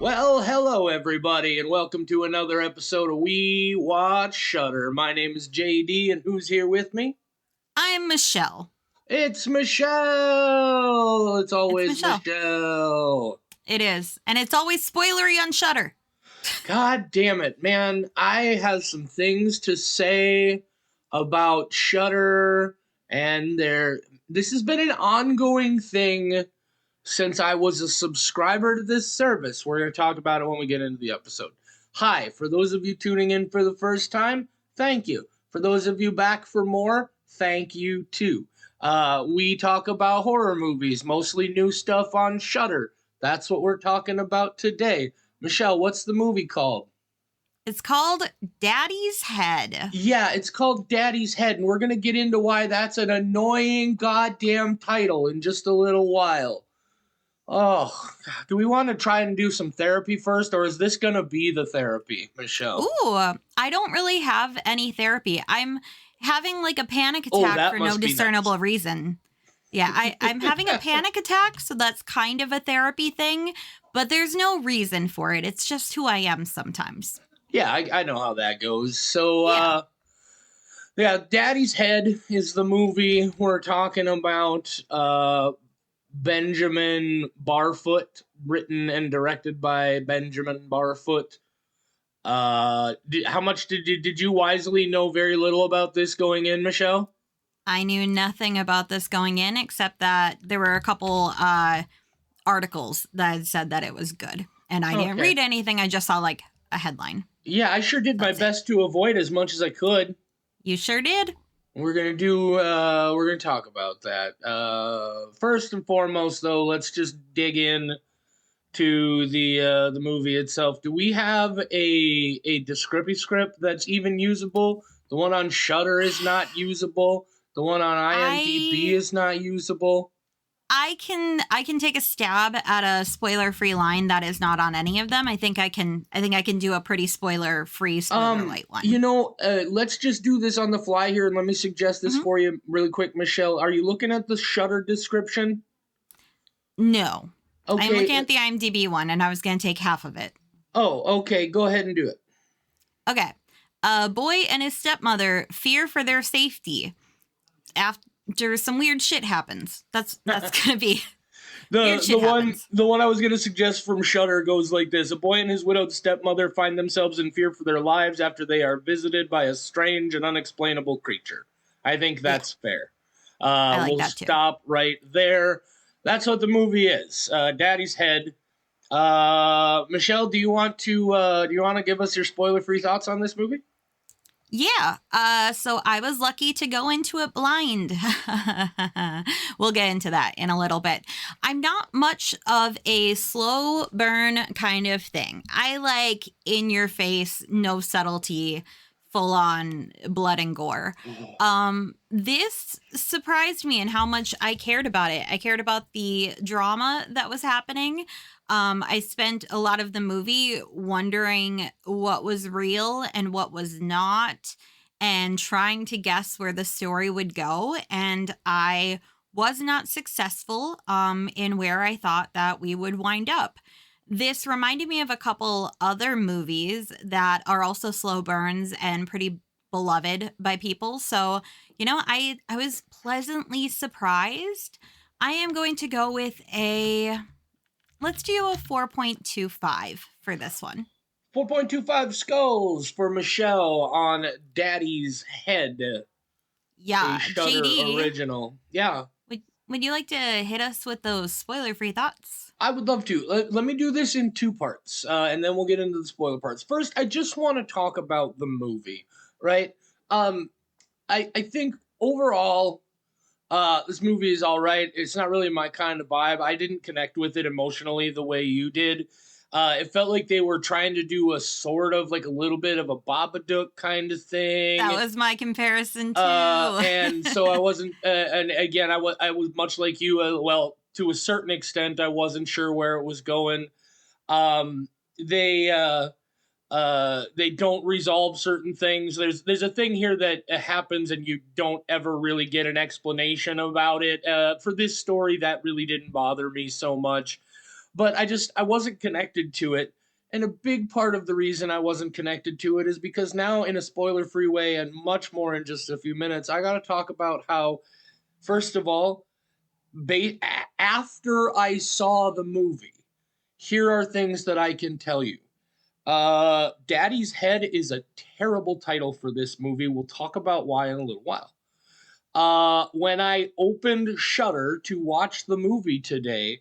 Well, hello everybody, and welcome to another episode of We Watch Shudder. My name is JD, and who's here with me? I'm Michelle. It's Michelle! It's always Michelle. Michelle. It is. And it's always spoilery on Shudder. God damn it, man. I have some things to say about Shudder, and this has been an ongoing thing since I was a subscriber to this service. We're going to talk about it when we get into the episode. Hi, for those of you tuning in for the first time, thank you. For those of you back for more, thank you too. We talk about horror movies, mostly new stuff on Shudder. That's what we're talking about today. Michelle, what's the movie called? It's called Daddy's Head. Yeah, it's called Daddy's Head, and we're going to get into why that's an annoying goddamn title in just a little while. Oh, do we want to try and do some therapy first, or is this going to be the therapy, Michelle? Ooh, I don't really have any therapy. I'm having like a panic attack for no discernible reason. Yeah, I'm having a panic attack, so that's kind of a therapy thing, but there's no reason for it. It's just who I am sometimes. Yeah, I know how that goes. So, Daddy's Head is the movie we're talking about. Benjamin Barfoot, written and directed by Benjamin Barfoot. How much did you wisely know very little about this going in, Michelle? I knew nothing about this going in except that there were a couple articles that said that it was good. And I didn't read anything. I just saw like a headline. Yeah, I sure did my best to avoid as much as I could. You sure did. We're gonna talk about that. First and foremost, though, let's just dig in to the movie itself. Do we have a descriptive script that's even usable? The one on Shudder is not usable. The one on IMDb is not usable. I can take a stab at a spoiler-free line that is not on any of them. I think I can do a pretty spoiler-free, spoiler-light one. Let's just do this on the fly here, and let me suggest this for you really quick, Michelle. Are you looking at the Shudder description? No. Okay. I'm looking at the IMDb one, and I was going to take half of it. Oh, okay. Go ahead and do it. Okay. A boy and his stepmother fear for their safety after some weird shit happens. That's gonna be the one I was gonna suggest from Shudder goes like this: a boy and his widowed stepmother find themselves in fear for their lives after they are visited by a strange and unexplainable creature. I think that's fair. We'll stop right there. That's what the movie is. Daddy's Head. Michelle, do you want to give us your spoiler-free thoughts on this movie? Yeah. So I was lucky to go into it blind. We'll get into that in a little bit. I'm not much of a slow burn kind of thing. I like in your face, no subtlety, full on blood and gore. This surprised me in how much I cared about it. I cared about the drama that was happening. I spent a lot of the movie wondering what was real and what was not, and trying to guess where the story would go. And I was not successful in where I thought that we would wind up. This reminded me of a couple other movies that are also slow burns and pretty beloved by people. So, I was pleasantly surprised. I am going to go with let's do a 4.25 for this one. 4.25 skulls for Michelle on Daddy's Head. Yeah, a Shudder JD, original. Yeah. Would you like to hit us with those spoiler-free thoughts? I would love to. Let me do this in two parts, and then we'll get into the spoiler parts. First, I just want to talk about the movie, right? I think overall, this movie is all right. It's not really my kind of vibe. I didn't connect with it emotionally the way you did. It felt like they were trying to do a sort of like a little bit of a Babadook kind of thing. That was my comparison too. And so I wasn't. And again, I was much like you. Well, to a certain extent, I wasn't sure where it was going. They don't resolve certain things. There's a thing here that happens and you don't ever really get an explanation about it. For this story, that really didn't bother me so much. But I wasn't connected to it. And a big part of the reason I wasn't connected to it is because now, in a spoiler free way and much more in just a few minutes, I got to talk about how, first of all, after I saw the movie, here are things that I can tell you. Daddy's Head is a terrible title for this movie. We'll talk about why in a little while. When I opened Shudder to watch the movie today,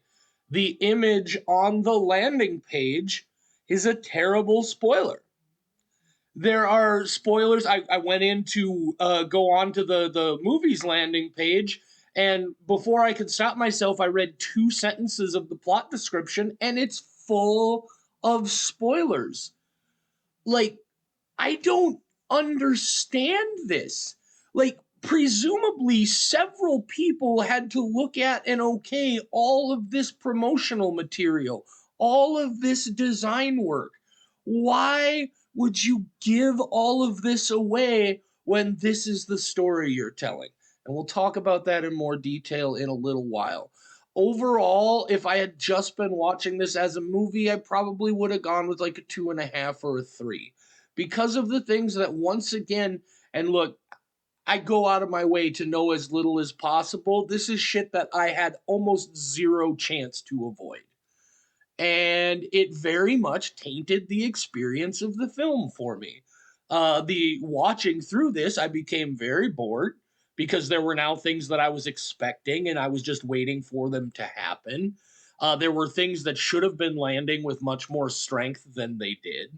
the image on the landing page is a terrible spoiler. There are spoilers. I went in to go on to the movie's landing page, and before I could stop myself, I read 2 sentences of the plot description, and it's full of spoilers. Like, I don't understand this. Like, presumably, several people had to look at and okay all of this promotional material, all of this design work. Why would you give all of this away when this is the story you're telling? And we'll talk about that in more detail in a little while. Overall, if I had just been watching this as a movie, I probably would have gone with like a 2.5 or a 3 because of the things that, once again, and look, I go out of my way to know as little as possible. This is shit that I had almost zero chance to avoid. And it very much tainted the experience of the film for me. The watching through this, I became very bored because there were now things that I was expecting and I was just waiting for them to happen. There were things that should have been landing with much more strength than they did.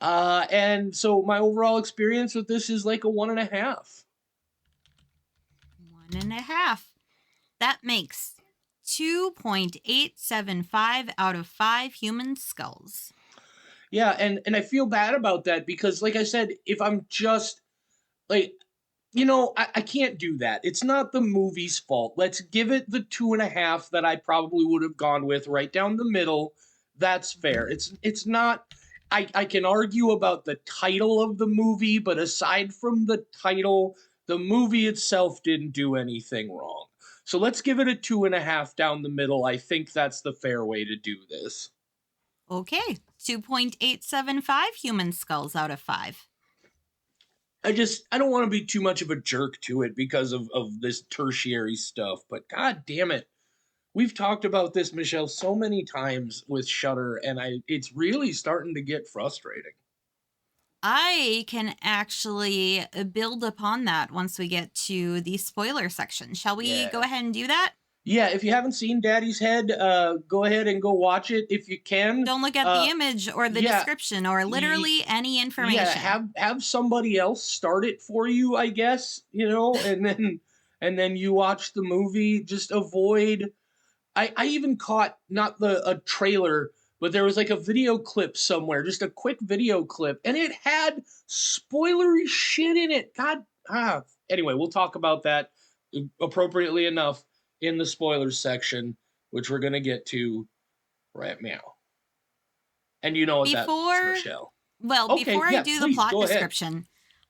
And so my overall experience with this is like a 1.5. 1.5. That makes 2.875 out of 5 human skulls. Yeah, and I feel bad about that because, like I said, if I'm just like, I can't do that. It's not the movie's fault. Let's give it the 2.5 that I probably would have gone with right down the middle. That's fair. It's not. I can argue about the title of the movie, but aside from the title, the movie itself didn't do anything wrong. So let's give it a 2.5 down the middle. I think that's the fair way to do this. Okay, 2.875 human skulls out of 5. I don't want to be too much of a jerk to it because of this tertiary stuff, but god damn it. We've talked about this, Michelle, so many times with Shudder, and it's really starting to get frustrating. I can actually build upon that once we get to the spoiler section. Shall we go ahead and do that? Yeah, if you haven't seen Daddy's Head, go ahead and go watch it if you can. Don't look at the image or the description or literally any information. Yeah, have somebody else start it for you, I guess, and then you watch the movie. Just avoid. I even caught not a trailer, but there was like a video clip somewhere, just a quick video clip, and it had spoilery shit in it. Anyway, we'll talk about that appropriately enough in the spoilers section, which we're gonna get to right now. And you know what that means, Michelle. Well, okay, before I do the plot description,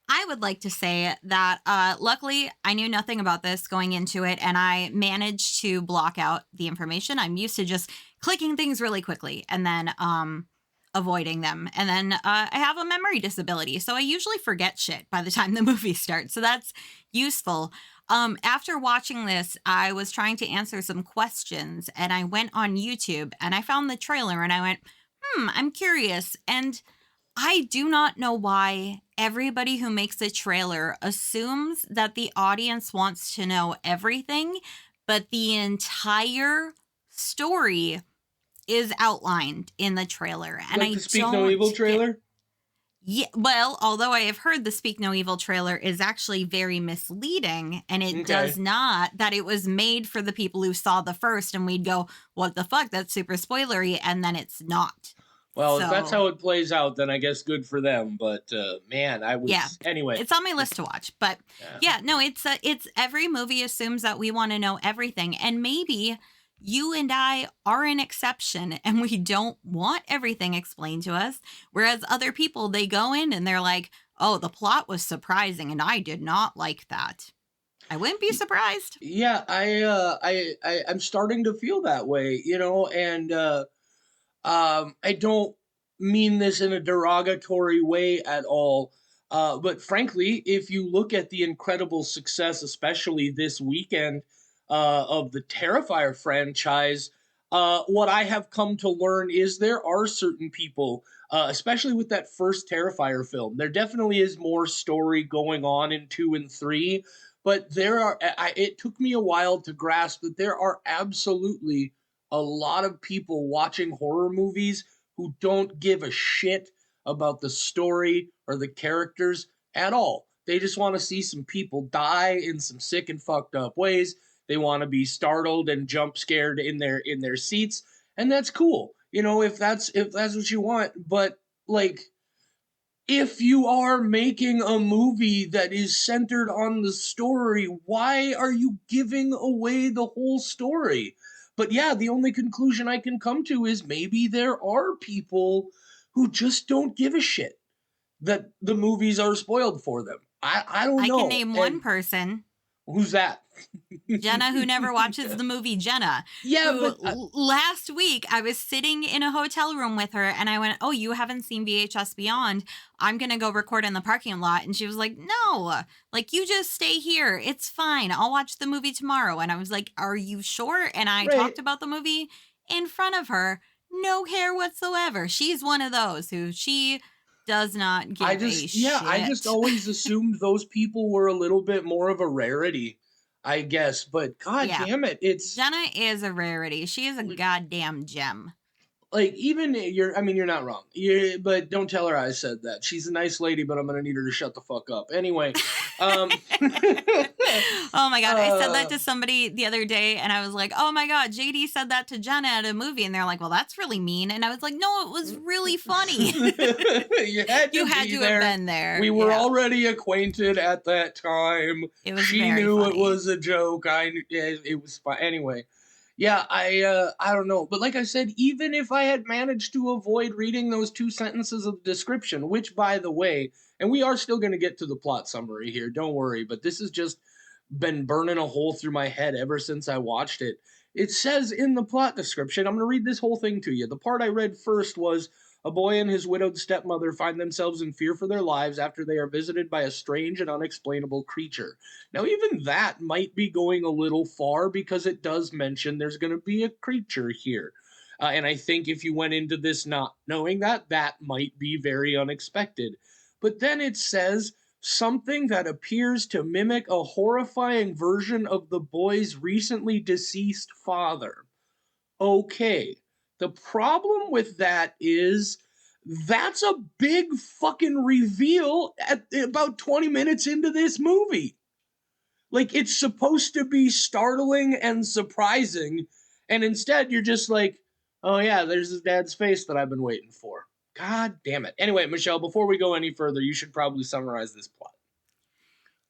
I would like to say that luckily I knew nothing about this going into it, and I managed to block out the information. I'm used to just clicking things really quickly and then avoiding them. And then I have a memory disability, so I usually forget shit by the time the movie starts. So that's useful. After watching this, I was trying to answer some questions, and I went on YouTube and I found the trailer and I went, I'm curious. And I do not know why everybody who makes a trailer assumes that the audience wants to know everything, but the entire story is outlined in the trailer. And like the Speak No Evil trailer? Yeah, well, although I have heard the Speak No Evil trailer is actually very misleading, and it does not, that it was made for the people who saw the first, and we'd go, what the fuck, that's super spoilery, and then it's not. Well, if that's how it plays out, then I guess good for them. But man, anyway. It's on my list to watch. But it's every movie assumes that we want to know everything, and maybe you and I are an exception, and we don't want everything explained to us. Whereas other people, they go in and they're like, "Oh, the plot was surprising, and I did not like that." I wouldn't be surprised. Yeah, I'm starting to feel that way, and I don't mean this in a derogatory way at all. But frankly, if you look at the incredible success, especially this weekend, of the Terrifier franchise, what I have come to learn is there are certain people, especially with that first Terrifier film, there definitely is more story going on in 2 and 3. But it took me a while to grasp that there are absolutely a lot of people watching horror movies who don't give a shit about the story or the characters at all. They just want to see some people die in some sick and fucked up ways. They want to be startled and jump scared in their seats, and that's cool. If that's what you want, but like if you are making a movie that is centered on the story, why are you giving away the whole story? But yeah, the only conclusion I can come to is maybe there are people who just don't give a shit that the movies are spoiled for them. I don't I can know. name one And person. who's that? Jenna, who never watches the movie Jenna, Yeah, who but last week I was sitting in a hotel room with her and I went, "Oh, you haven't seen VHS Beyond? I'm going to go record in the parking lot." And she was like, "No, like you just stay here. It's fine. I'll watch the movie tomorrow." And I was like, "Are you sure?" And I right. talked about the movie in front of her, no care whatsoever. She's one of those who she does not give a I just shit. always assumed those people were a little bit more of a rarity, I guess. But god Yeah. damn it, it's Jenna is a rarity. She is a goddamn gem. like even you're not wrong. But don't tell her I said that. She's a nice lady, but I'm gonna need her to shut the fuck up. Anyway, um, Oh my god, I said that uh, to somebody the other day and I was like, "Oh my god, JD said that to Jenna at a movie." And they're like, "Well, that's really mean." And I was like, "No, it was really funny." you had You to had be to have there. been there. We were Yeah. already acquainted at that time. It was She very knew it funny. was a joke. It was fine. Anyway, yeah, I don't know, but like I said, even if I had managed to avoid reading those 2 sentences of description, which by the way, and we are still going to get to the plot summary here, don't worry, but this has just been burning a hole through my head ever since I watched it. It says in the plot description, I'm going to read this whole thing to you. The part I read first was a boy and his widowed stepmother find themselves in fear for their lives after they are visited by a strange and unexplainable creature. Now, even that might be going a little far because it does mention there's going to be a creature here. And I think if you went into this not knowing that, that might be very unexpected. But then it says something that appears to mimic a horrifying version of the boy's recently deceased father. Okay. The problem with that is that's a big fucking reveal at about 20 minutes into this movie. Like it's supposed to be startling and surprising, and instead you're just like, "Oh yeah, there's his dad's face that I've been waiting for." God damn it. Anyway, Michelle, before we go any further, you should probably summarize this plot.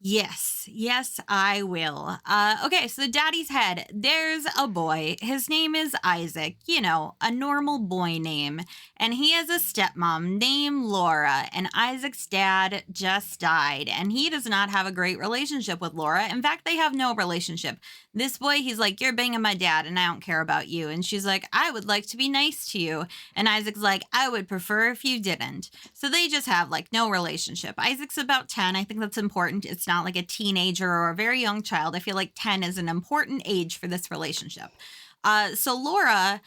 Yes, I will. Okay, so Daddy's head. There's a boy. His name is Isaac. You know, a normal boy name. And he has a stepmom named Laura. And Isaac's dad just died. And he does not have a great relationship with Laura. In fact, they have no relationship. This boy, he's like, "You're banging my dad, and I don't care about you." And she's like, "I would like to be nice to you." And Isaac's like, "I would prefer if you didn't." So they just have like no relationship. Isaac's about 10. I think that's important. It's not like a teenager or a very young child. I feel like 10 is an important age for this relationship. So Laura,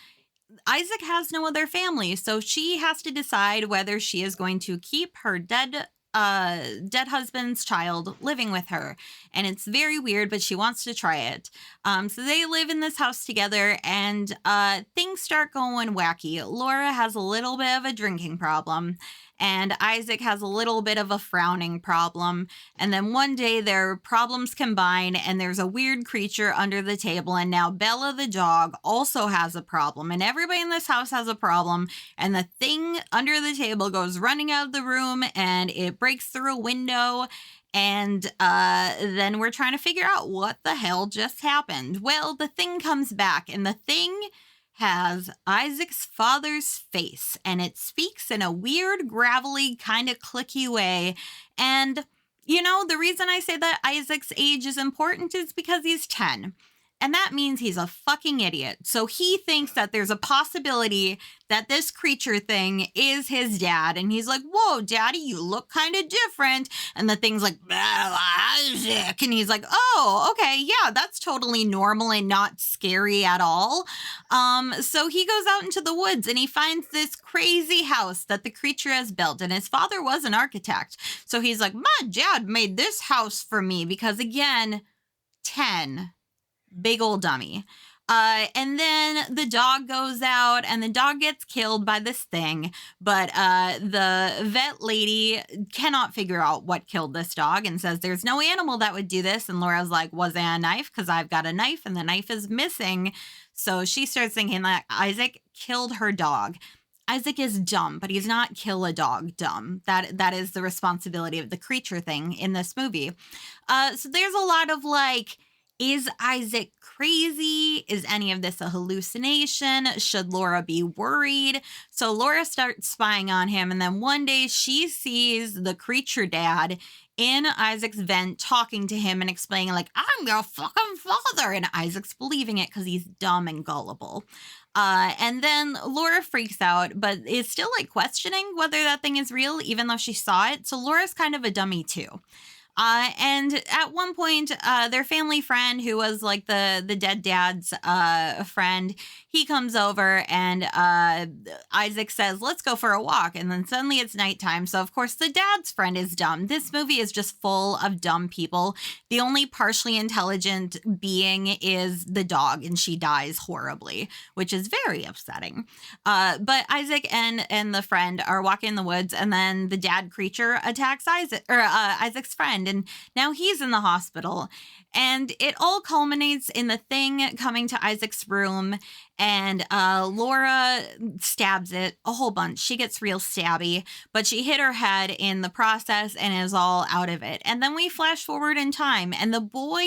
Isaac has no other family, so she has to decide whether she is going to keep her dead husband's child living with her. And it's very weird, but she wants to try it. So they live in this house together, and things start going wacky. Laura has a little bit of a drinking problem, and Isaac has a little bit of a frowning problem. And then one day their problems combine, and there's a weird creature under the table. And now Bella the dog also has a problem, and everybody in this house has a problem. And the thing under the table goes running out of the room, and it breaks through a window. And then we're trying to figure out what the hell just happened. Well, the thing comes back, and the thing has Isaac's father's face, and it speaks in a weird, gravelly, kind of clicky way. And, you know, the reason I say that Isaac's age is important is because he's 10. And that means he's a fucking idiot. So he thinks that there's a possibility that this creature thing is his dad. And he's like, whoa, daddy, you look kind of different. And the thing's like, Isaac. And he's like, oh, okay, yeah, that's totally normal and not scary at all. So he goes out into the woods and he finds this crazy house that the creature has built. And his father was an architect. So he's like, my dad made this house for me because, again, 10. Big old dummy. And then the dog goes out and the dog gets killed by this thing. But the vet lady cannot figure out what killed this dog and says there's no animal that would do this. And Laura's like, was it a knife? Because I've got a knife and the knife is missing. So she starts thinking that Isaac killed her dog. Isaac is dumb, but he's not kill a dog dumb. That is the responsibility of the creature thing in this movie. So there's a lot of like, is Isaac crazy? Is any of this a hallucination? Should Laura be worried? So Laura starts spying on him, and then one day she sees the creature dad in Isaac's vent talking to him and explaining, like, I'm your fucking father. And Isaac's believing it because he's dumb and gullible. And then Laura freaks out, but is still like questioning whether that thing is real, even though she saw it. So Laura's kind of a dummy too. And at one point, their family friend, who was like the dead dad's friend, he comes over and Isaac says, let's go for a walk. And then suddenly it's nighttime. So, of course, the dad's friend is dumb. This movie is just full of dumb people. The only partially intelligent being is the dog, and she dies horribly, which is very upsetting. But Isaac and the friend are walking in the woods, and then the dad creature attacks Isaac's friend. And now he's in the hospital. And it all culminates in the thing coming to Isaac's room. And Laura stabs it a whole bunch. She gets real stabby, but she hit her head in the process and is all out of it. And then we flash forward in time. And the boy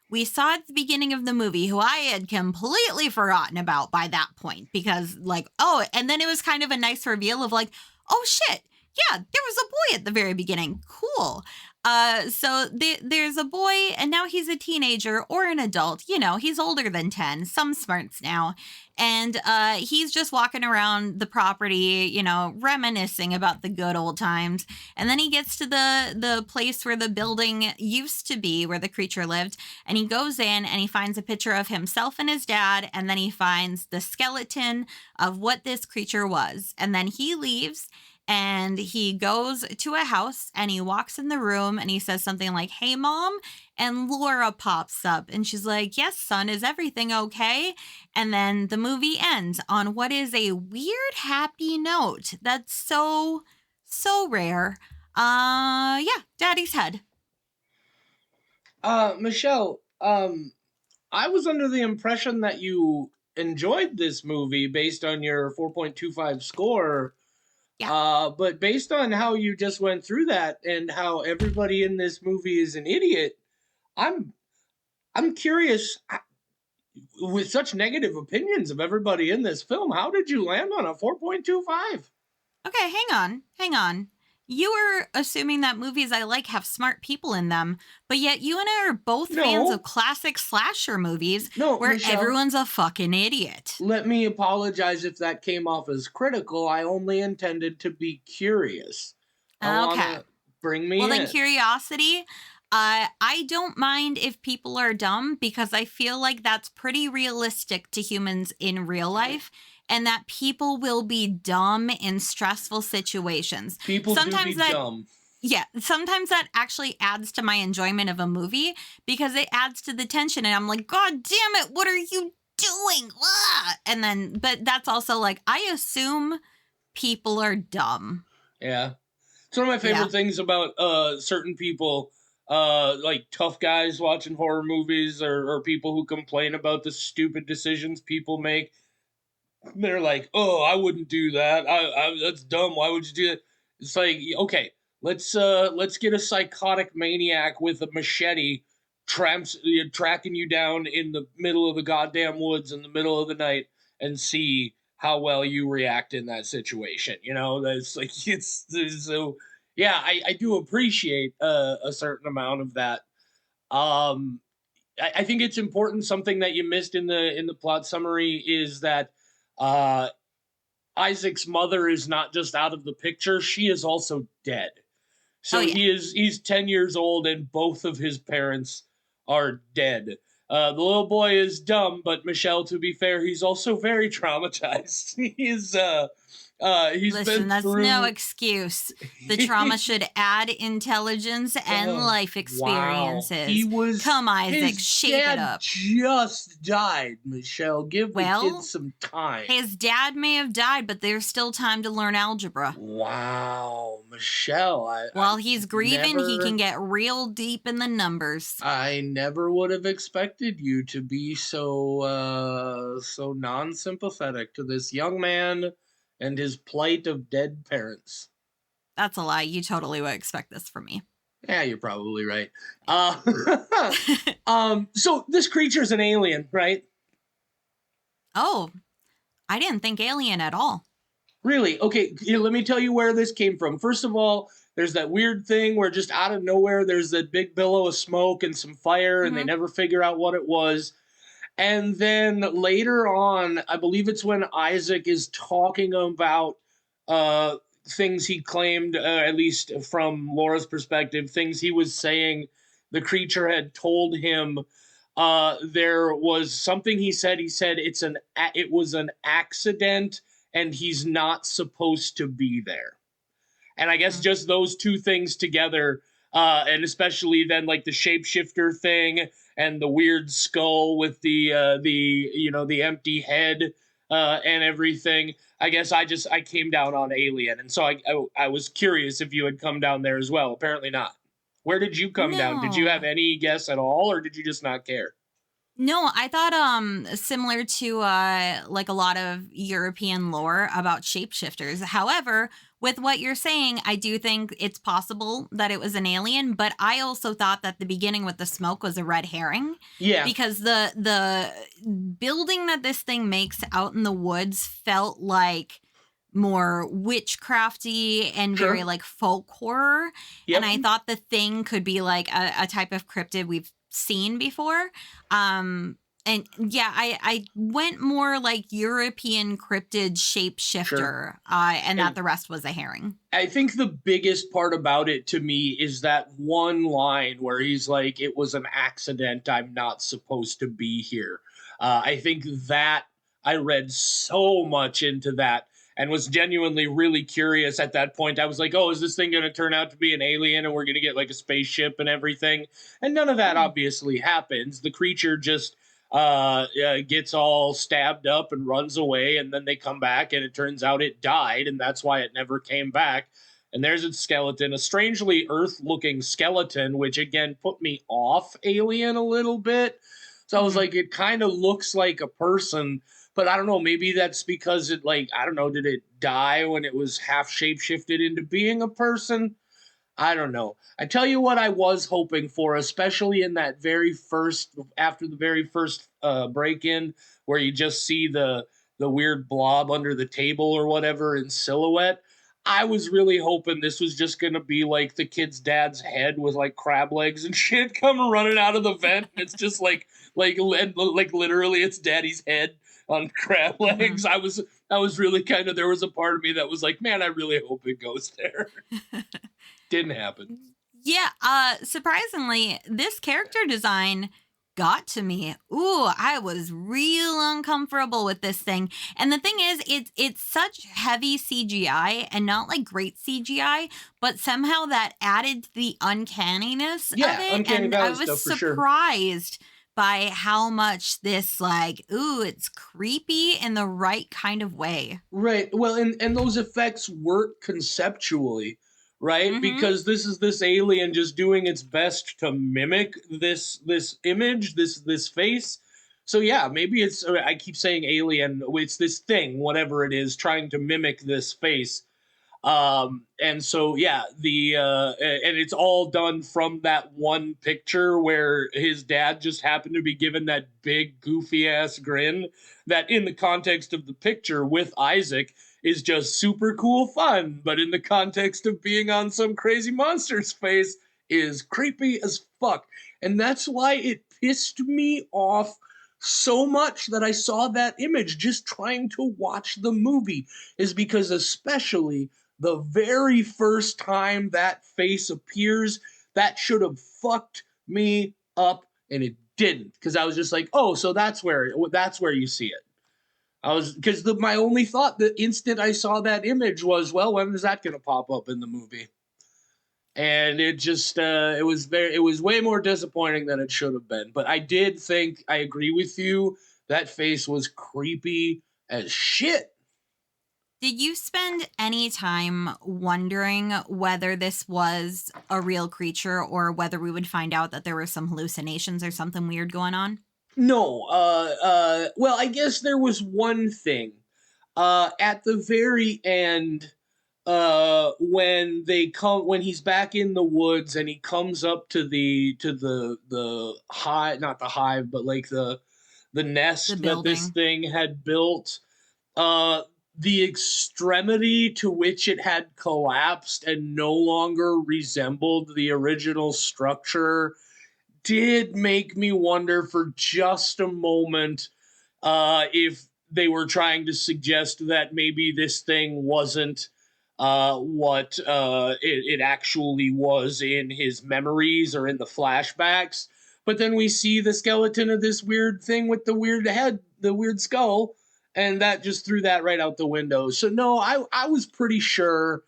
we saw at the beginning of the movie, who I had completely forgotten about by that point, because like, oh, and then it was kind of a nice reveal of like, oh shit, yeah, there was a boy at the very beginning. Cool. So there's a boy, and now he's a teenager or an adult. You know, he's older than 10, some smarts now. And he's just walking around the property, you know, reminiscing about the good old times. And then he gets to the place where the building used to be, where the creature lived. And he goes in and he finds a picture of himself and his dad. And then he finds the skeleton of what this creature was. And then he leaves. And he goes to a house and he walks in the room and he says something like, hey, mom. And Laura pops up and she's like, yes, son, is everything okay? And then the movie ends on what is a weird, happy note. That's so, so rare. Yeah, Daddy's head. Michelle, I was under the impression that you enjoyed this movie based on your 4.25 score. Yeah. But based on how you just went through that and how everybody in this movie is an idiot, I'm I'm curious. With such negative opinions of everybody in this film, how did you land on a 4.25? Okay, hang on. You were assuming that movies I like have smart people in them, but yet you and I are both fans No, of classic slasher movies no, where Michelle. everyone's a fucking idiot. Let me apologize if that came off as critical. I only intended to be curious. I Okay. wanna bring me Well, then, in. curiosity. I don't mind if people are dumb because I feel like that's pretty realistic to humans in real life, and that people will be dumb in stressful situations. People do be Sometimes that dumb. Yeah, sometimes that actually adds to my enjoyment of a movie because it adds to the tension and I'm like, God damn it, what are you doing? Ah! And then, but that's also like, I assume people are dumb. Yeah. It's one of my Yeah. favorite things about certain people, like tough guys watching horror movies, or people who complain about the stupid decisions people make. They're like, "Oh, I wouldn't do that. That's dumb. Why would you do it?" It's like, okay, let's get a psychotic maniac with a machete tracking you down in the middle of the goddamn woods in the middle of the night and see how well you react in that situation. You know, that's like it's so. Yeah, I do appreciate a certain amount of that. Um, I think it's important. Something that you missed in the plot summary is that uh, Isaac's mother is not just out of the picture; she is also dead. Oh So yeah. he's 10 years old and both of his parents are dead. The little boy is dumb, but Michelle, to be fair, he's also very traumatized. He's Listen, been that's no through. excuse. The trauma should add intelligence and Oh, life wow. experiences. Come, Isaac, His shape it dad up. just died, Michelle. Give the kid Well, some time. his dad may have died, but there's still time to learn algebra. Wow, Michelle, While he's grieving, he can never, get real deep in the numbers. I never would have expected you to be so non-sympathetic to this young man and his plight of dead parents. That's a lie. You totally would expect this from me. Yeah, you're probably right. Yeah. So this creature's an alien, right? Oh, I didn't think alien at all. Really? Okay, here, let me tell you where this came from. First of all, there's that weird thing where just out of nowhere there's that big billow of smoke and some fire, and they Hmm. never figure out what it was. And then later on, I believe it's when Isaac is talking about uh, things he claimed, at least from Laura's perspective, things he was saying the creature had told him. There was something he said. He said it was an accident, and he's not supposed to be there. And I guess just those two things together, and especially then like the shapeshifter thing and the weird skull with the empty head and everything. I guess I came down on Alien, and so I was curious if you had come down there as well. Apparently not. Where did you come down? Did you have No. any guess at all, or did you just not care? No, I thought similar to like a lot of European lore about shapeshifters. However, with what you're saying, I do think it's possible that it was an alien, but I also thought that the beginning with the smoke was a red herring Yeah, because the building that this thing makes out in the woods felt like more witchcrafty and very sure. like folk horror. And Yep. I thought the thing could be like a type of cryptid we've seen before. Um, and yeah, I went more like European cryptid Sure. shapeshifter, and that And the rest was a herring. I think the biggest part about it to me is that one line where he's like, "It was an accident. I'm not supposed to be here." I think that I read so much into that and was genuinely really curious at that point. I was like, "Oh, is this thing going to turn out to be an alien and we're going to get like a spaceship and everything?" And none of that Hmm. obviously happens. The creature just gets all stabbed up and runs away, and then they come back, and it turns out it died, and that's why it never came back. And there's its skeleton, a strangely Earth-looking skeleton, which again put me off Alien a little bit. So I was Hmm. like, it kind of looks like a person, but I don't know. Maybe that's because it, like, I don't know, did it die when it was half shapeshifted into being a person? I don't know. I tell you what, I was hoping for, especially in that very first, after the very first break in, where you just see the weird blob under the table or whatever in silhouette. I was really hoping this was just gonna be like the kid's dad's head with like crab legs and shit coming running out of the vent. And it's just like literally it's daddy's head on crab Hmm. legs. I was really kind of, there was a part of me that was like, man, I really hope it goes there. Didn't happen. Yeah, surprisingly, this character design got to me. Ooh, I was real uncomfortable with this thing. And the thing is, it's such heavy CGI and not like great CGI, but somehow that added to the uncanniness of Yeah, it. Uncanny And I Valley was stuff for sure. surprised by how much this like, ooh, it's creepy in the right kind of way. Right. Well, and those effects work conceptually, right? Mm-hmm. Because this is this alien just doing its best to mimic this image, this face. So yeah, maybe it's, I keep saying alien, it's this thing, whatever it is, trying to mimic this face. And so yeah, and it's all done from that one picture where his dad just happened to be given that big goofy ass grin that in the context of the picture with Isaac is just super cool fun, but in the context of being on some crazy monster's face is creepy as fuck. And that's why it pissed me off so much that I saw that image just trying to watch the movie, is because especially the very first time that face appears, that should have fucked me up, and it didn't, because I was just like, oh, so that's where you see it. I was, because my only thought the instant I saw that image was, well, when is that going to pop up in the movie? And it just it was way more disappointing than it should have been. But I did think, I agree with you, that face was creepy as shit. Did you spend any time wondering whether this was a real creature or whether we would find out that there were some hallucinations or something weird going on? No, well, I guess there was one thing. At the very end, when he's back in the woods and he comes up to the hive, not the hive, but like the The nest that this building. thing had built, uh, the extremity to which it had collapsed and no longer resembled the original structure did make me wonder for just a moment if they were trying to suggest that maybe this thing wasn't what it actually was in his memories or in the flashbacks. But then we see the skeleton of this weird thing with the weird head, the weird skull, and that just threw that right out the window. So no, I was pretty sure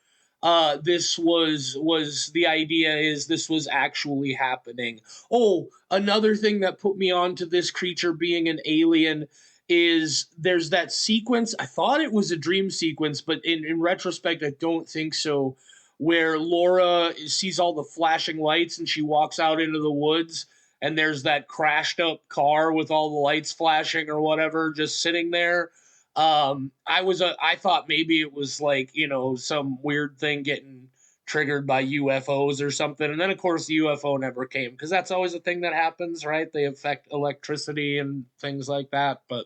this was the idea is this was actually happening. Oh, another thing that put me on to this creature being an alien is there's that sequence. I thought it was a dream sequence, but in retrospect, I don't think so. Where Laura sees all the flashing lights and she walks out into the woods, and there's that crashed up car with all the lights flashing or whatever just sitting there. I thought maybe it was like, some weird thing getting triggered by UFOs or something. And then of course the UFO never came, because that's always a thing that happens, right? They affect electricity and things like that. But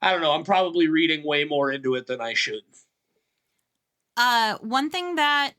I don't know. I'm probably reading way more into it than I should. One thing that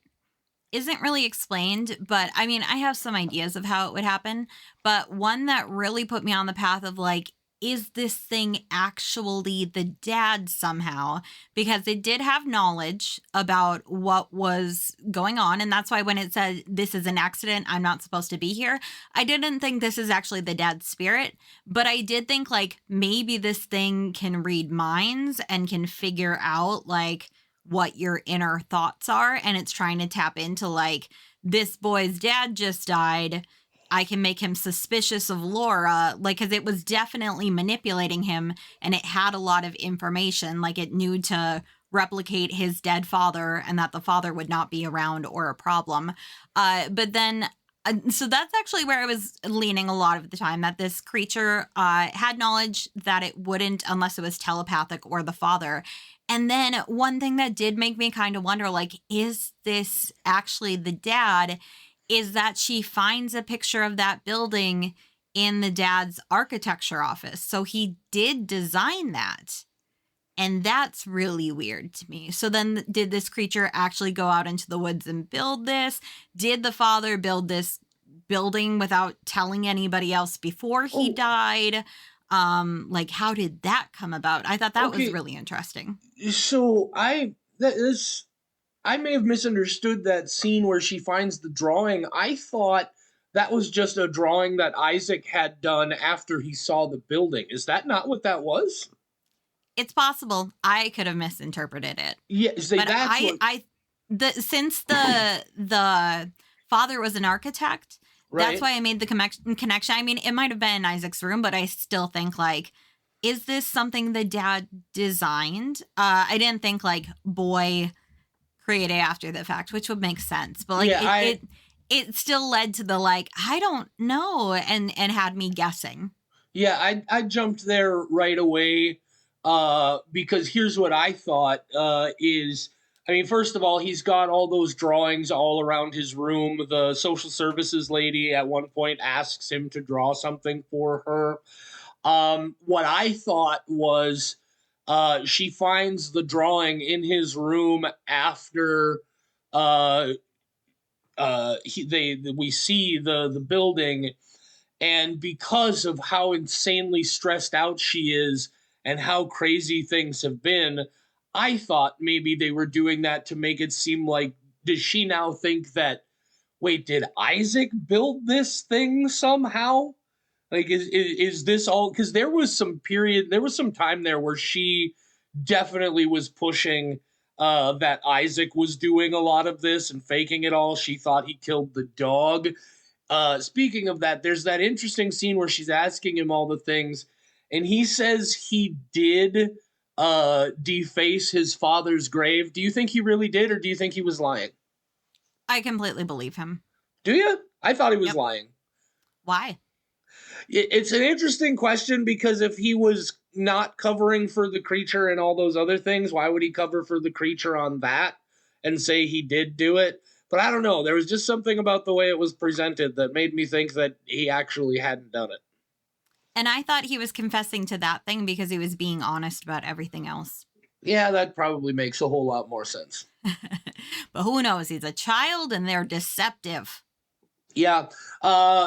isn't really explained, but I mean, I have some ideas of how it would happen. But one that really put me on the path of like, is this thing actually the dad somehow? Because it did have knowledge about what was going on. And that's why when it said, this is an accident, I'm not supposed to be here, I didn't think this is actually the dad's spirit. But I did think like maybe this thing can read minds and can figure out like, what your inner thoughts are, and it's trying to tap into like, this boy's dad just died, I can make him suspicious of Laura, like, because it was definitely manipulating him, and it had a lot of information, like it knew to replicate his dead father and that the father would not be around or a problem. But then so that's actually where I was leaning a lot of the time, that this creature had knowledge that it wouldn't unless it was telepathic or the father. And then one thing that did make me kind of wonder, like, is this actually the dad? Is that she finds a picture of that building in the dad's architecture office. So he did design that. And that's really weird to me. So then did this creature actually go out into the woods and build this? Did the father build this building without telling anybody else before he Oh, died? Like, how did that come about? I thought that was okay. really interesting. So I may have misunderstood that scene where she finds the drawing. I thought that was just a drawing that Isaac had done after he saw the building. Is that not what that was? It's possible I could have misinterpreted it. Yeah, see, But that's what. since the father was an architect, that's Right. why I made the connection. I mean, it might have been in Isaac's room, but I still think like, is this something the dad designed? I didn't think like boy created after the fact, which would make sense. But like Yeah, it still led to the like, I don't know, and had me guessing. I jumped there right away because here's what I thought is. I mean, first of all, he's got all those drawings all around his room. The social services lady at one point asks him to draw something for her. What I thought was she finds the drawing in his room after uh, we see the building, And because of how insanely stressed out she is and how crazy things have been, I thought maybe they were doing that to make it seem like, does she now think that, wait, did Isaac build this thing somehow? Like, is this all? Because there was some time there where she definitely was pushing that Isaac was doing a lot of this and faking it all. She thought he killed the dog. Speaking of that, there's that interesting scene where she's asking him all the things, and he says he did deface his father's grave. Do you think he really did, or do you think he was lying? I completely believe him. Do you? I thought he was Yep. lying. Why? It's an interesting question because if he was not covering for the creature and all those other things, why would he cover for the creature on that and say he did do it? But I don't know. There was just something about the way it was presented that made me think that he actually hadn't done it. And I thought he was confessing to that thing because he was being honest about everything else. Yeah, that probably makes a whole lot more sense. But who knows? He's a child and they're deceptive. Yeah,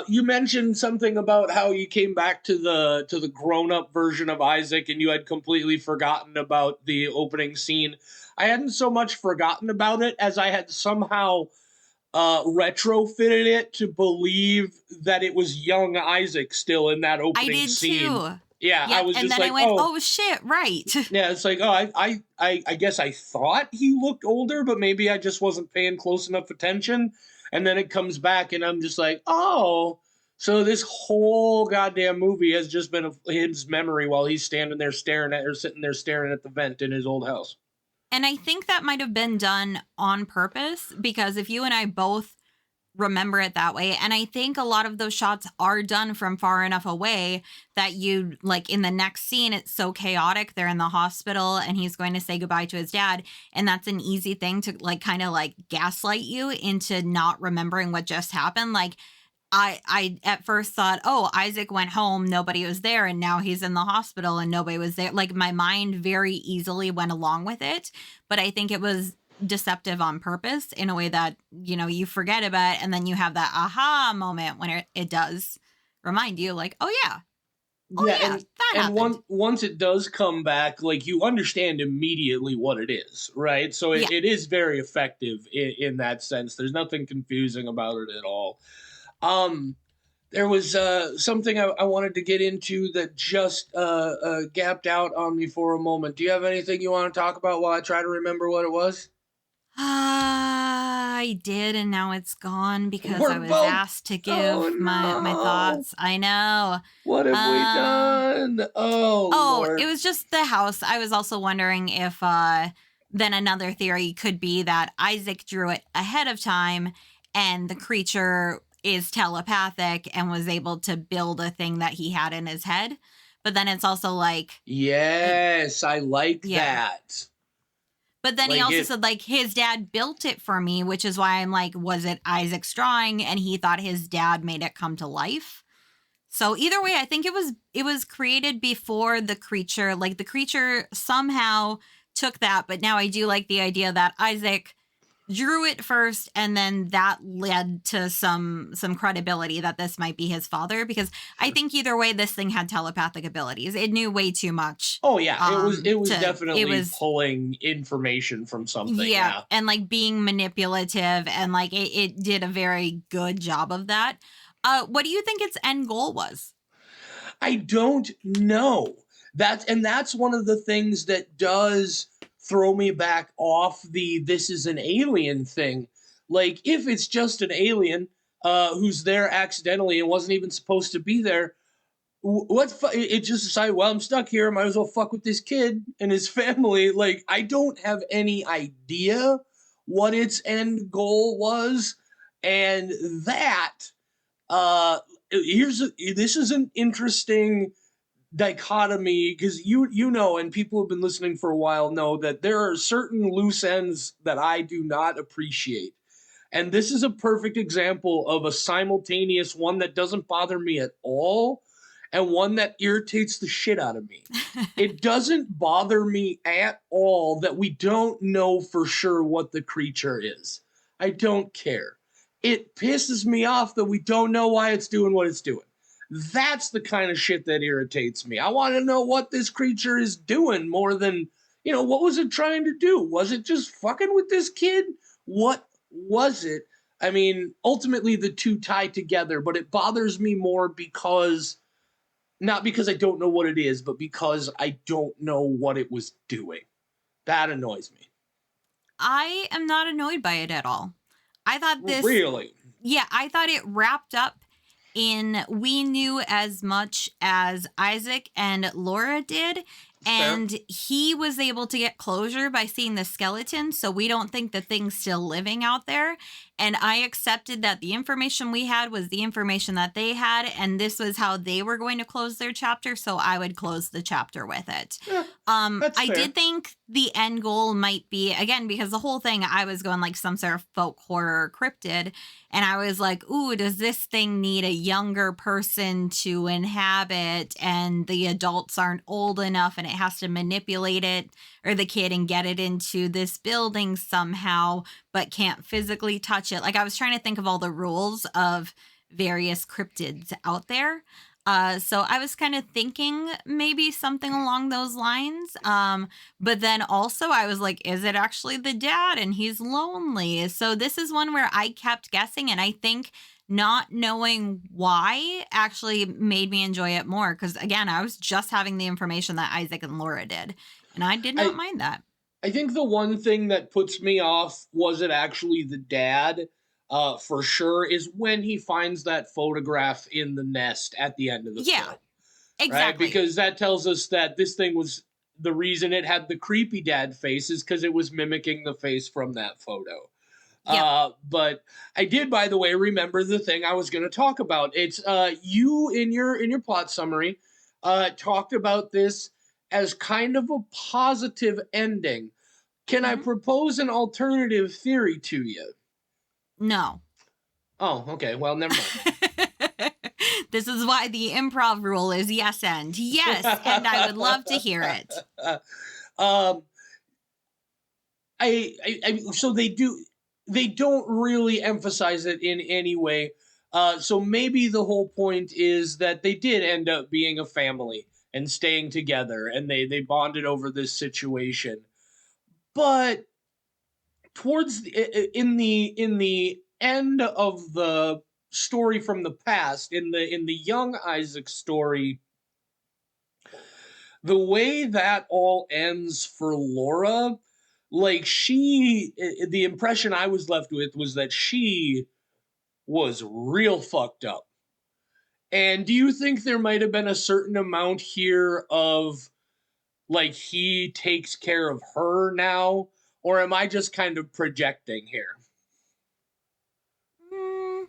you mentioned something about how you came back to the grown up version of Isaac, and you had completely forgotten about the opening scene. I hadn't so much forgotten about it as I had somehow retrofitted it to believe that it was young Isaac still in that I opening did scene. too. Yeah, I Yep. was And just then I like, went, oh, oh shit, right. yeah. It's like, oh, I guess I thought he looked older, but maybe I just wasn't paying close enough attention. And then it comes back, and I'm just like, oh, so this whole goddamn movie has just been his memory while he's standing there staring at or sitting there staring at the vent in his old house. And I think that might have been done on purpose because if you and I both remember it that way, and I think a lot of those shots are done from far enough away that you like in the next scene, it's so chaotic. They're in the hospital and he's going to say goodbye to his dad. And that's an easy thing to like kind of like gaslight you into not remembering what just happened. Like, I at first thought, oh, Isaac went home, nobody was there, and now he's in the hospital and nobody was there. Like my mind very easily went along with it, but I think it was deceptive on purpose in a way that, you know, you forget about it, and then you have that aha moment when it does remind you like, oh yeah, Yeah, that and happened. once it does come back, like you understand immediately what it is, right? So Yeah. it is very effective in that sense. There's nothing confusing about it at all. Um, there was something I wanted to get into that just gapped out on me for a moment. Do you have anything you want to talk about while I try to remember what it was? I did, and now it's gone because I We're was both. asked to Oh give my no! thoughts. I know. What have we Uh done? Oh Oh, it Lord! was just the house. I was also wondering if then another theory could be that Isaac drew it ahead of time and the creature is telepathic and was able to build a thing that he had in his head. But then it's also like it, Yes, I like yeah. that. But then he Like also it. said like his dad built it for me, which is why I'm like, was it Isaac's drawing and he thought his dad made it come to life? So either way, I think it was created before the creature. Like the creature somehow took that, but now I do like the idea that Isaac drew it first, and then that led to some credibility that this might be his father. Because I think either way, this thing had telepathic abilities. It knew way too much. Oh yeah, it was To it definitely was pulling information from something. yeah, Yeah. and like being manipulative, and like it did a very good job of that. What do you think its end goal was? I don't know. That's one of the things that does throw me back off the this is an alien thing. Like if it's just an alien who's there accidentally and wasn't even supposed to be there, it just decided, well, I'm stuck here, might as well fuck with this kid and his family. Like I don't have any idea what its end goal was, and that uh this is an interesting dichotomy because you know, and people who have been listening for a while know that there are certain loose ends that I do not appreciate, and this is a perfect example of a simultaneous one that doesn't bother me at all and one that irritates the shit out of me. It doesn't bother me at all that we don't know for sure what the creature is. I don't care. It pisses me off that we don't know why it's doing what it's doing. That's the kind of shit that irritates me. I want to know what this creature is doing more than, what was it trying to do? Was it just fucking with this kid? What was it? I mean, ultimately the two tie together, but it bothers me more because, not because I don't know what it is, but because I don't know what it was doing. That annoys me. I am not annoyed by it at all. I thought this Really? Yeah, I thought it wrapped up in we knew as much as Isaac and Laura did, Fair. and he was able to get closure by seeing the skeleton, so we don't think the thing's still living out there. And I accepted that the information we had was the information that they had, and this was how they were going to close their chapter, so I would close the chapter with it. Yeah, that's I fair. did think the end goal might be, again, because the whole thing I was going like some sort of folk horror cryptid, and I was like, ooh, does this thing need a younger person to inhabit? And the adults aren't old enough and it has to manipulate it or the kid and get it into this building somehow, but can't physically touch it. Like I was trying to think of all the rules of various cryptids out there. So I was kind of thinking maybe something along those lines. But then also I was like, is it actually the dad and he's lonely? So this is one where I kept guessing, and I think not knowing why actually made me enjoy it more. Cause again, I was just having the information that Isaac and Laura did, and I did not I mind that. I think the one thing that puts me off was it actually the dad, for sure, is when he finds that photograph in the nest at the end of the Yeah, film, right? exactly. Because that tells us that this thing was the reason it had the creepy dad face is because it was mimicking the face from that photo. Yep. But I did, by the way, remember the thing I was going to talk about. It's you in your plot summary talked about this as kind of a positive ending. Can I Hmm. propose an alternative theory to you? No. Oh, okay. Well, never mind. This is why the improv rule is yes and yes, and I would love to hear it. um, so they don't really emphasize it in any way. So maybe the whole point is that they did end up being a family and staying together, and they bonded over this situation. But towards in the end of the story from the past, in the young Isaac story, the way that all ends for Laura, like the impression I was left with was that she was real fucked up. And do you think there might have been a certain amount here of like he takes care of her now, or am I just kind of projecting here? Mm,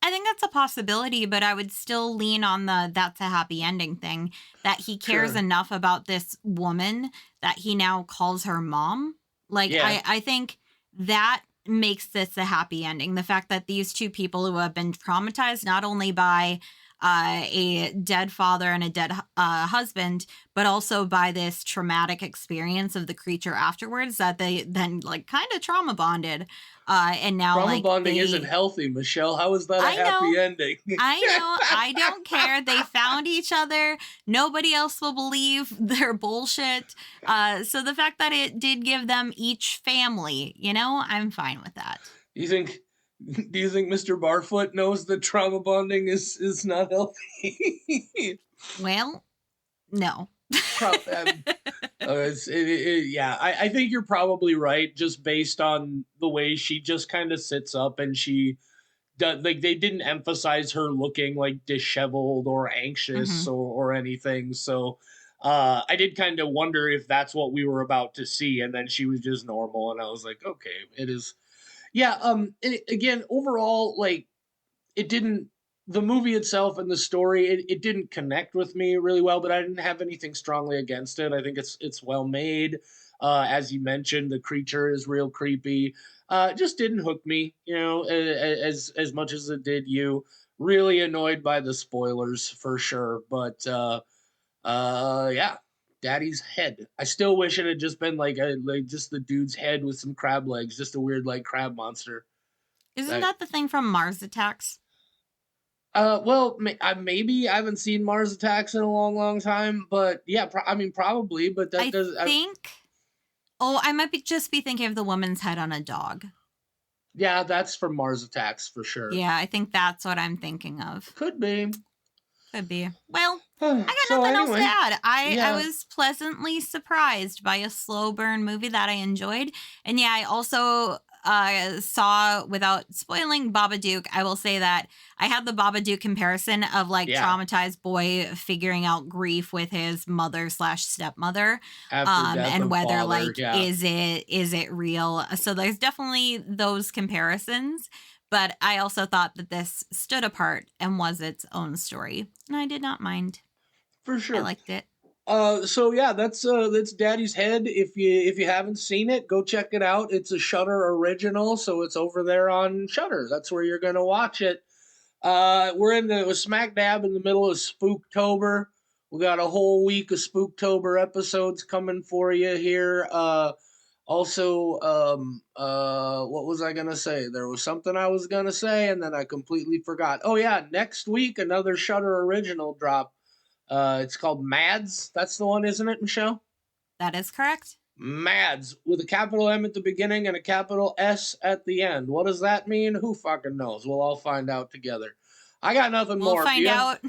I think that's a possibility, but I would still lean on the that's a happy ending thing, that he cares Sure. enough about this woman that he now calls her mom. Like Yeah. I think that makes this a happy ending. The fact that these two people who have been traumatized not only by a dead father and a dead husband, but also by this traumatic experience of the creature afterwards, that they then like kind of trauma bonded. And now Trauma like bonding isn't they healthy, Michelle. How is that a I know. happy ending? I know. I don't care. They found each other. Nobody else will believe their bullshit. So the fact that it did give them each family, I'm fine with that. you think do you think Mr. Barfoot knows that trauma bonding is not healthy? Well, no. Pro- um, yeah, I think you're probably right, just based on the way she just kind of sits up and she does, like they didn't emphasize her looking like disheveled or anxious Hmm. or anything. So I did kind of wonder if that's what we were about to see, and then she was just normal, and I was like, okay, it is. Yeah. Again, overall, like it didn't the movie itself and the story it didn't connect with me really well, but I didn't have anything strongly against it. I think it's well made. As you mentioned, the creature is real creepy. Just didn't hook me, as much as it did you. Really annoyed by the spoilers for sure, but yeah, daddy's head. I still wish it had just been like just the dude's head with some crab legs, just a weird like crab monster. Isn't That that the thing from Mars Attacks? Well, maybe I haven't seen Mars Attacks in a long, long time, but yeah, I mean, probably, but that I does. think. Oh, I might just be thinking of the woman's head on a dog. Yeah, that's from Mars Attacks for sure. Yeah, I think that's what I'm thinking of. Could be. Could be. Well, I got So nothing else to anyway, add. I yeah, was pleasantly surprised by a slow burn movie that I enjoyed. And yeah, I also saw, without spoiling Babadook, I will say that I had the Babadook comparison of like yeah. traumatized boy figuring out grief with his mother slash stepmother, After death and of whether father, like yeah, is it real? So there's definitely those comparisons. But I also thought that this stood apart and was its own story, and I did not mind. for I sure. liked it. So yeah, that's Daddy's Head. If you haven't seen it, go check it out. It's a Shudder original, so it's over there on Shudder. That's where you're gonna watch it. We're smack dab in the middle of Spooktober. We got a whole week of Spooktober episodes coming for you here. Also, what was I gonna say? There was something I was gonna say, and then I completely forgot. Oh yeah, next week another Shudder original drop. It's called Mads. That's the one, isn't it, Michelle? That is correct. Mads with a capital M at the beginning and a capital S at the end. What does that mean? Who fucking knows? We'll all find out together. I got nothing We'll more. Do find you? out.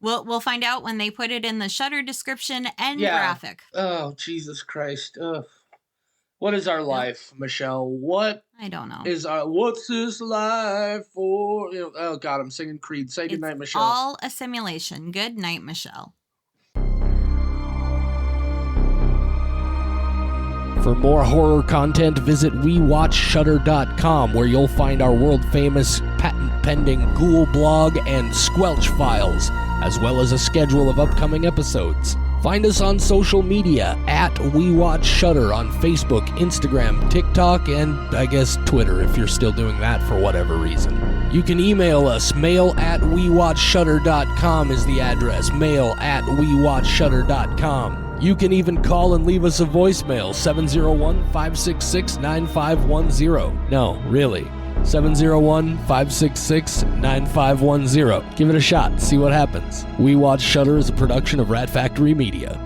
We'll find out when they put it in the Shutter description and Yeah. graphic. Oh, Jesus Christ. Ugh. What is our Yep. life, Michelle? What I don't know. is our what's this life for? Oh God, I'm singing Creed. Say It's goodnight, Michelle. all a simulation. Good night, Michelle. For more horror content, visit WeWatchShudder.com, where you'll find our world-famous, patent-pending Ghoul blog and Squelch files, as well as a schedule of upcoming episodes. Find us on social media at WeWatchShudder on Facebook, Instagram, TikTok, and I guess Twitter if you're still doing that for whatever reason. You can email us. mail@WeWatchShudder.com is the address. mail@WeWatchShudder.com. You can even call and leave us a voicemail, 701-566-9510. No, really. 701-566-9510. Give it a shot, see what happens. We Watch Shudder is a production of Rat Factory Media.